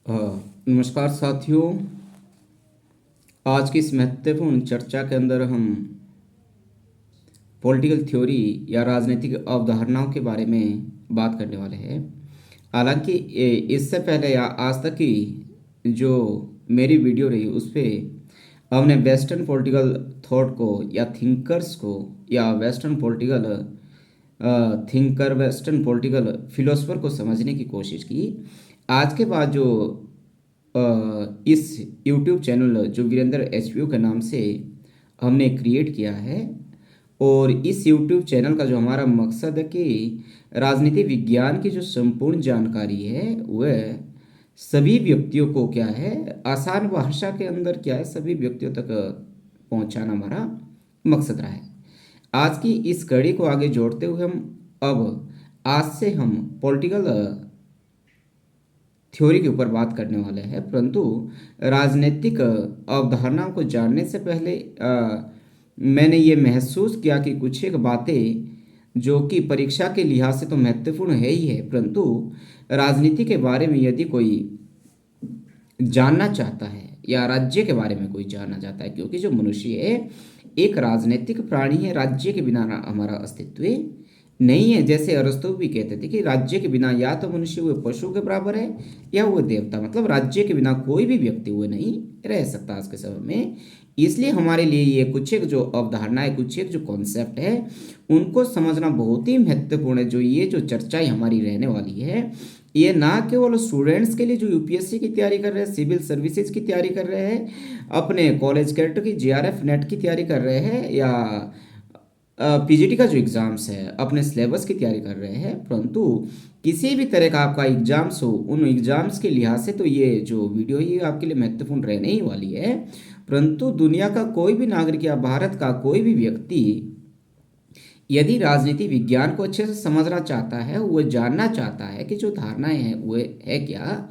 नमस्कार साथियों। आज की इस महत्वपूर्ण चर्चा के अंदर हम पॉलिटिकल थ्योरी या राजनीतिक अवधारणाओं के बारे में बात करने वाले हैं। हालांकि इससे पहले या आज तक की जो मेरी वीडियो रही उस पे हमने वेस्टर्न पॉलिटिकल थॉट को या थिंकर्स को या western political thinker western political philosopher को समझने की कोशिश की। आज के बाद जो इस यूट्यूब चैनल जो वीरेंद्र एचपीयू के नाम से हमने क्रिएट किया है, और इस यूट्यूब चैनल का जो हमारा मकसद है कि राजनीति विज्ञान की जो संपूर्ण जानकारी है वह सभी व्यक्तियों को क्या है आसान भाषा के अंदर क्या है सभी व्यक्तियों तक पहुंचाना हमारा मकसद रहा है। आज की इस कड़ी को आगे जोड़ते हुए अब आज से हम पॉलिटिकल थ्योरी के ऊपर बात करने वाले हैं। परंतु राजनीतिक अवधारणाओं को जानने से पहले मैंने ये महसूस किया कि कुछ एक बातें जो कि परीक्षा के लिहाज से तो महत्वपूर्ण है ही है, परंतु राजनीति के बारे में यदि कोई जानना चाहता है या राज्य के बारे में कोई जानना चाहता है, क्योंकि जो मनुष्य है एक राजनीतिक प्राणी है, राज्य के बिना हमारा अस्तित्व नहीं है। जैसे अरस्तु भी कहते थे कि राज्य के बिना या तो मनुष्य वो पशु के बराबर है या वो देवता, मतलब राज्य के बिना कोई भी व्यक्ति वो नहीं रह सकता आज के समय में। इसलिए हमारे लिए ये कुछ एक जो अवधारणा है, कुछ एक जो कॉन्सेप्ट है, उनको समझना बहुत ही महत्वपूर्ण है। जो ये जो चर्चाएं हमारी रहने वाली है ये ना केवल स्टूडेंट्स के लिए जो यूपीएससी की तैयारी कर रहे हैं, सिविल सर्विसेज की तैयारी कर रहे हैं, अपने कॉलेज कैट की जेआरएफ नेट की तैयारी कर रहे हैं, या पीजीटी का जो एग्ज़ाम्स है अपने सिलेबस की तैयारी कर रहे हैं, परंतु किसी भी तरह का आपका एग्जाम्स हो उन एग्जाम्स के लिहाज से तो ये जो वीडियो ये आपके लिए महत्वपूर्ण रहने ही वाली है। परंतु दुनिया का कोई भी नागरिक या भारत का कोई भी व्यक्ति यदि राजनीति विज्ञान को अच्छे से समझना चाहता है, वो जानना चाहता है कि जो धारणाएं हैं वो है क्या,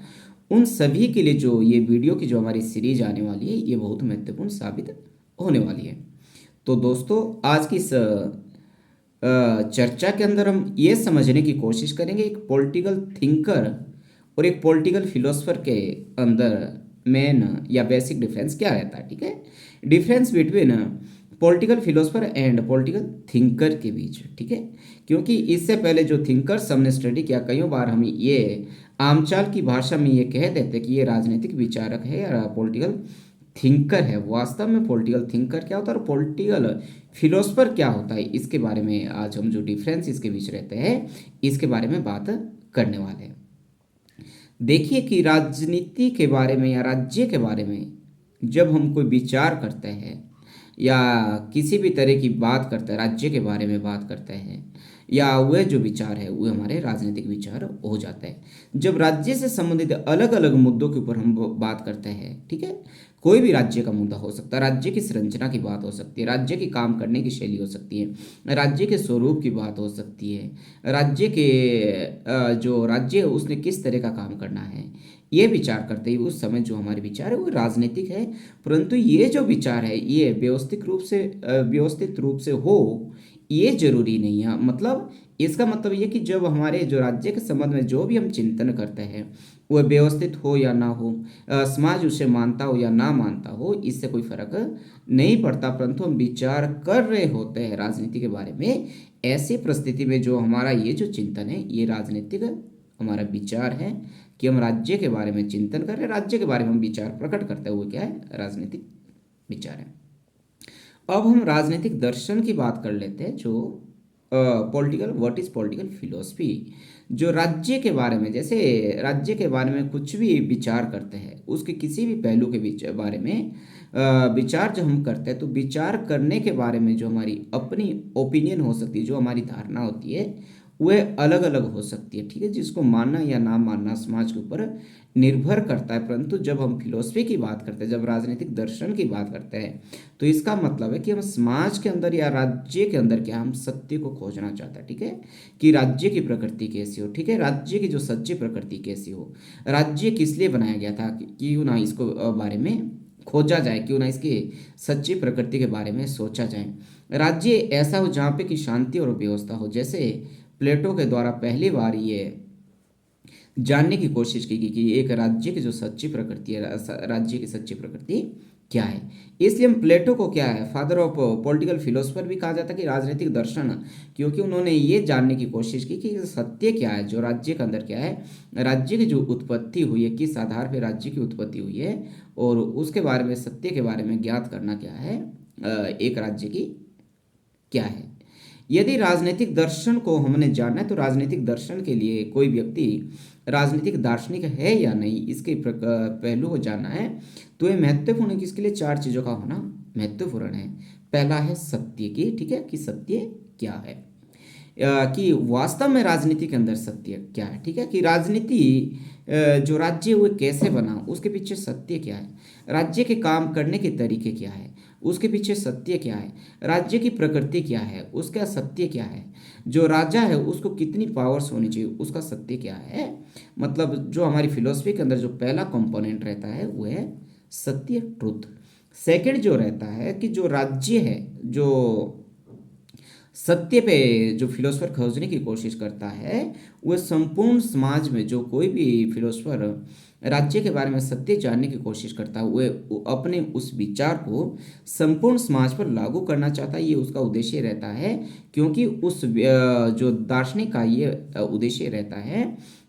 उन सभी के लिए जो ये वीडियो की जो हमारी सीरीज आने वाली है ये बहुत महत्वपूर्ण साबित होने वाली है। तो दोस्तों आज की इस चर्चा के अंदर हम ये समझने की कोशिश करेंगे एक पॉलिटिकल थिंकर और एक पॉलिटिकल फिलोसफर के अंदर मेन या बेसिक डिफरेंस क्या रहता है। ठीक है, difference between political philosopher and political thinker के बीच। ठीक है, क्योंकि इससे पहले जो थिंकर्स हमने स्टडी किया कई बार हम ये आमचाल की भाषा में ये कह देते कि ये राजनीतिक विचारक है या पॉलिटिकल थिंकर है। वास्तव में पॉलिटिकल थिंकर क्या होता है और पॉलिटिकल फिलोसफर क्या होता है, इसके बारे में आज हम जो डिफरेंस इसके बीच रहते हैं इसके बारे में बात करने वाले हैं। देखिए कि राजनीति के बारे में या राज्य के बारे में जब हम कोई विचार करते हैं या किसी भी तरह की बात करते हैं, राज्य के बारे में बात करते हैं, या वह जो विचार है वो हमारे राजनीतिक विचार हो जाते हैं। जब राज्य से संबंधित अलग अलग मुद्दों के ऊपर हम बात करते हैं, ठीक है, कोई भी राज्य का मुद्दा हो सकता है, राज्य की संरचना की बात हो सकती है, राज्य की काम करने की शैली हो सकती है, राज्य के स्वरूप की बात हो सकती है, राज्य के जो राज्य है उसने किस तरह का काम करना है, ये विचार करते ही उस समय जो हमारे विचार है वो राजनीतिक है। परंतु ये जो विचार है ये व्यवस्थित रूप से हो ये जरूरी नहीं है। मतलब इसका मतलब ये कि जब हमारे जो राज्य के संबंध में जो भी हम चिंतन करते हैं वह व्यवस्थित हो या ना हो, समाज उसे मानता हो या ना मानता हो, इससे कोई फर्क नहीं पड़ता, परंतु हम विचार कर रहे होते हैं राजनीति के बारे में। ऐसी परिस्थिति में जो हमारा ये जो चिंतन है ये राजनीतिक हमारा विचार है कि हम राज्य के बारे में चिंतन कर रहे हैं, राज्य के बारे में हम विचार प्रकट करते हुए क्या है राजनीतिक विचार है। अब हम राजनीतिक दर्शन की बात कर लेते हैं, जो political what is political philosophy, जो राज्य के बारे में, जैसे राज्य के बारे में कुछ भी विचार करते हैं उसके किसी भी पहलू के बारे में विचार जब हम करते हैं तो विचार करने के बारे में जो हमारी अपनी ओपिनियन हो सकती है, जो हमारी धारणा होती है वह अलग अलग हो सकती है। ठीक है, जिसको मानना या ना मानना समाज के ऊपर निर्भर करता है। परंतु जब हम फिलोसफी की बात करते हैं, जब राजनीतिक दर्शन की बात करते हैं, तो इसका मतलब है कि हम समाज के अंदर या राज्य के अंदर क्या हम सत्य को खोजना चाहते हैं। ठीक है, कि राज्य की प्रकृति कैसी हो, ठीक है, राज्य की जो सच्ची प्रकृति कैसी हो, राज्य किस लिए बनाया गया था, क्यों ना इसको बारे में खोजा जाए, क्यों ना इसकी सच्ची प्रकृति के बारे में सोचा जाए। राज्य ऐसा हो जहाँ पे कि शांति और व्यवस्था हो। जैसे प्लेटो के द्वारा पहली बार ये जानने की कोशिश की कि एक राज्य की जो सच्ची प्रकृति है, राज्य की सच्ची प्रकृति क्या है। इसलिए हम प्लेटो को क्या है, फादर ऑफ पॉलिटिकल फिलोसफर भी कहा जाता है, कि राजनीतिक दर्शन, क्योंकि उन्होंने ये जानने की कोशिश की कि सत्य क्या है, जो राज्य के अंदर क्या है, राज्य की जो उत्पत्ति हुई है, किस आधार पर राज्य की उत्पत्ति हुई है, और उसके बारे में, सत्य के बारे में ज्ञात करना क्या है, एक राज्य की क्या है। यदि राजनीतिक दर्शन को हमने जानना है, तो राजनीतिक दर्शन के लिए कोई व्यक्ति राजनीतिक दार्शनिक है या नहीं, इसके पहलू को जानना है, तो ये महत्वपूर्ण है कि इसके लिए चार चीज़ों का होना महत्वपूर्ण है। पहला है सत्य की, ठीक है, कि सत्य क्या है, कि वास्तव में राजनीति के अंदर सत्य क्या है, ठीक है, कि राजनीति जो राज्य है वो कैसे बना, उसके पीछे सत्य क्या है, राज्य के काम करने के तरीके क्या है, उसके पीछे सत्य क्या है, राज्य की प्रकृति क्या है, उसका सत्य क्या है, जो राजा है उसको कितनी पावर्स होनी चाहिए, उसका सत्य क्या है। मतलब जो हमारी फिलोसफी के अंदर जो पहला कंपोनेंट रहता है वो है सत्य, ट्रुथ। सेकंड जो रहता है कि जो राज्य है, जो सत्य पे जो फिलोसफर खोजने की कोशिश करता है, वह संपूर्ण समाज में जो कोई भी फिलोसफर राज्य के बारे में सत्य जानने की कोशिश करता है, वह अपने उस विचार को संपूर्ण समाज पर लागू करना चाहता है, ये उसका उद्देश्य रहता है। क्योंकि उस जो दार्शनिक का ये उद्देश्य रहता है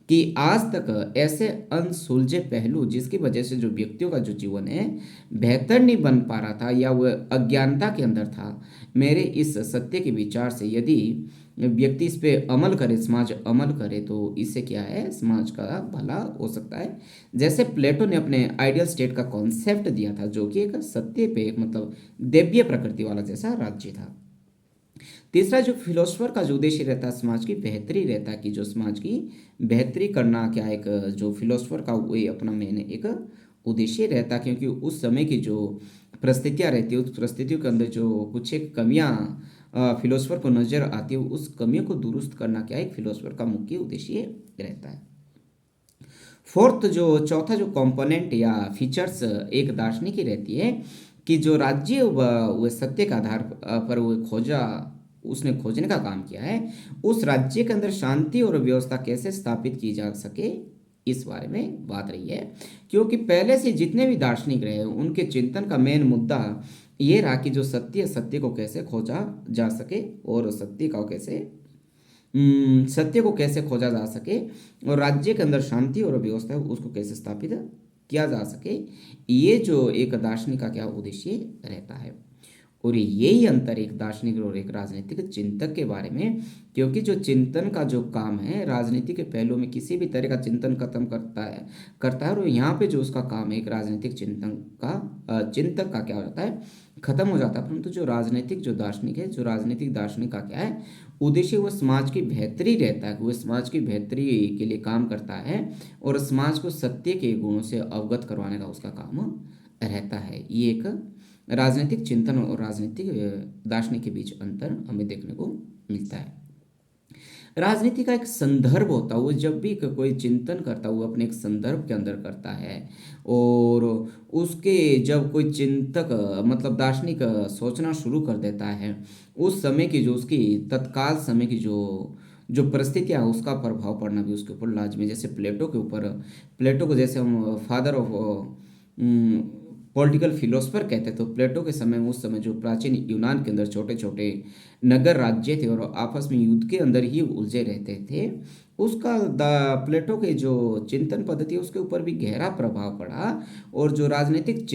कि आज तक ऐसे अनसुलझे पहलू जिसकी वजह से जो व्यक्तियों का जो जीवन है बेहतर नहीं बन पा रहा था, या वह अज्ञानता के अंदर था, मेरे इस सत्य के विचार से यदि व्यक्ति इस पे अमल करे, समाज अमल करे, तो इससे क्या है, समाज का भला हो सकता है। जैसे प्लेटो ने अपने आइडियल स्टेट का कॉन्सेप्ट दिया था, जो कि एक सत्य पे, एक मतलब दिव्य प्रकृति वाला जैसा राज्य था। तीसरा जो फिलोसफर का जो उद्देश्य रहता है समाज की बेहतरी रहता है, कि जो समाज की बेहतरी करना क्या, एक जो फिलोसफर का वही अपना मेन एक उद्देश्य रहता है। क्योंकि उस समय की जो परिस्थितियाँ रहती है, उस परिस्थितियों के अंदर जो कुछ एक कमियाँ फिलोसफर को नज़र आती है, उस कमियों को दुरुस्त करना क्या, एक फिलोसफर का मुख्य उद्देश्य रहता है। फोर्थ जो चौथा जो कंपोनेंट या फीचर्स एक दार्शनिक की रहती है, कि जो राज्य वह सत्य के आधार पर वो खोजा, उसने खोजने का काम किया है, उस राज्य के अंदर शांति और व्यवस्था कैसे स्थापित की जा सके, इस बारे में बात रही है। क्योंकि पहले से जितने भी दार्शनिक रहे, उनके चिंतन का मेन मुद्दा ये रहा कि जो सत्य, सत्य को कैसे खोजा जा सके, और सत्य का कैसे सत्य को कैसे खोजा जा सके, और राज्य के अंदर शांति और व्यवस्था है उसको कैसे स्थापित किया जा सके, ये जो एक दार्शनिक का क्या उद्देश्य रहता है। और यही अंतर एक दार्शनिक और एक राजनीतिक चिंतक के बारे में। क्योंकि जो चिंतन का जो काम है, राजनीति के पहलू में किसी भी तरह का चिंतन खत्म करता है, और यहाँ पे जो उसका काम है, एक राजनीतिक चिंतक का क्या होता है, खत्म हो जाता है। परंतु जो राजनीतिक जो दार्शनिक है, जो राजनीतिक दार्शनिक का क्या है उद्देश्य, वो समाज की बेहतरी रहता है, वो समाज की बेहतरी के लिए काम करता है, और समाज को सत्य के गुणों से अवगत करवाने का उसका काम रहता है। ये एक राजनीतिक चिंतन और राजनीतिक दार्शनिक के बीच अंतर हमें देखने को मिलता है। राजनीति का एक संदर्भ होता है, वो जब भी कोई चिंतन करता है वो अपने एक संदर्भ के अंदर करता है, और उसके जब कोई चिंतक मतलब दार्शनिक सोचना शुरू कर देता है, उस समय की जो उसकी तत्काल समय की जो जो परिस्थितियाँ हैं, उसका प्रभाव पड़ना भी उसके ऊपर लाजमी। जैसे प्लेटो के ऊपर, प्लेटो को जैसे हम फादर ऑफ पॉलिटिकल फिलोसफर कहते हैं, तो प्लेटो के समय में, उस समय जो प्राचीन यूनान के अंदर छोटे छोटे नगर राज्य थे और आपस में युद्ध के अंदर ही उलझे रहते थे, उसका प्लेटो के जो चिंतन पद्धति है उसके ऊपर भी गहरा प्रभाव पड़ा। और जो राजनीतिक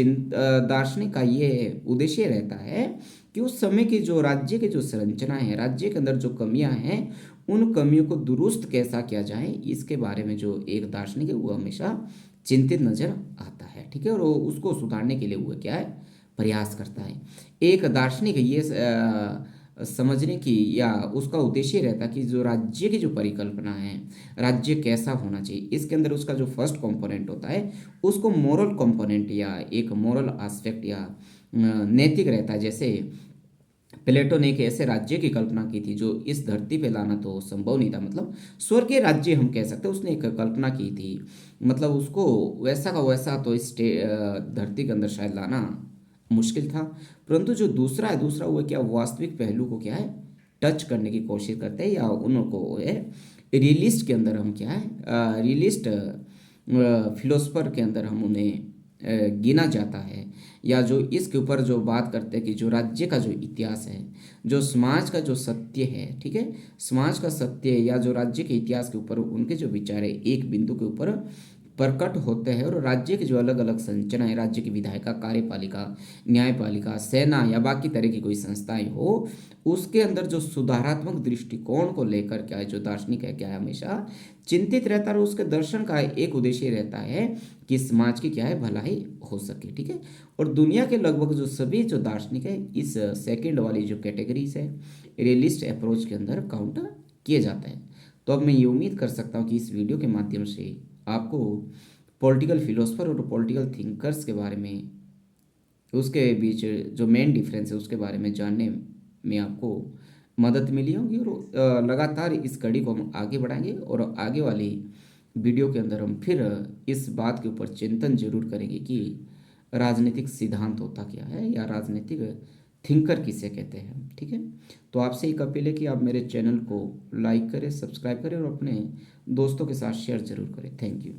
दार्शनिक का ये उद्देश्य रहता है कि उस समय की जो राज्य की जो संरचना है, राज्य के अंदर जो कमियां हैं, उन कमियों को दुरुस्त कैसा किया जाए, इसके बारे में जो एक दार्शनिक है वो हमेशा चिंतित नजर आता है, ठीक है, और वो उसको सुधारने के लिए वो क्या है, प्रयास करता है। एक दार्शनिक ये समझने की या उसका उद्देश्य रहता है कि जो राज्य की जो परिकल्पना है, राज्य कैसा होना चाहिए, इसके अंदर उसका जो फर्स्ट कंपोनेंट होता है उसको मोरल कंपोनेंट या एक मोरल एस्पेक्ट या नैतिक रहता है। जैसे प्लेटो ने एक ऐसे राज्य की कल्पना की थी जो इस धरती पे लाना तो संभव नहीं था, मतलब स्वर्गीय राज्य हम कह सकते हैं, उसने एक कल्पना की थी, मतलब उसको वैसा का वैसा तो इस धरती के अंदर शायद लाना मुश्किल था। परंतु जो दूसरा है, दूसरा वो क्या वास्तविक पहलू को क्या है टच करने की कोशिश करते हैं, या उनको है रियलिस्ट के अंदर हम क्या है, रियलिस्ट फिलोसफर के अंदर हम उन्हें गिना जाता है, या जो इसके ऊपर जो बात करते हैं कि जो राज्य का जो इतिहास है, जो समाज का जो सत्य है, ठीक है, समाज का सत्य या जो राज्य के इतिहास के ऊपर उनके जो विचार है एक बिंदु के ऊपर प्रकट होते हैं, और राज्य की जो अलग अलग संरचना है, राज्य की विधायिका, कार्यपालिका, न्यायपालिका, सेना या बाकी तरह की कोई संस्थाएं हो, उसके अंदर जो सुधारात्मक दृष्टिकोण को लेकर क्या है, जो दार्शनिक है क्या है, हमेशा चिंतित रहता है, और उसके दर्शन का एक उद्देश्य रहता है कि समाज की क्या है, भलाई हो सके, ठीक है। और दुनिया के लगभग जो सभी जो दार्शनिक है इस सेकंड वाली जो कैटेगरीज है, रियलिस्ट अप्रोच के अंदर काउंट किए जाते हैं। तो अब मैं ये उम्मीद कर सकता हूँ कि इस वीडियो के माध्यम से आपको पॉलिटिकल फिलोसफर और पॉलिटिकल थिंकर्स के बारे में, उसके बीच जो मेन डिफरेंस है उसके बारे में जानने में आपको मदद मिली होगी, और लगातार इस कड़ी को हम आगे बढ़ाएंगे, और आगे वाली वीडियो के अंदर हम फिर इस बात के ऊपर चिंतन जरूर करेंगे कि राजनीतिक सिद्धांत होता क्या है, या राजनीतिक थिंकर किसे कहते हैं, ठीक है। तो आपसे एक अपील है कि आप मेरे चैनल को लाइक करें, सब्सक्राइब करें, और अपने दोस्तों के साथ शेयर जरूर करें। Thank you.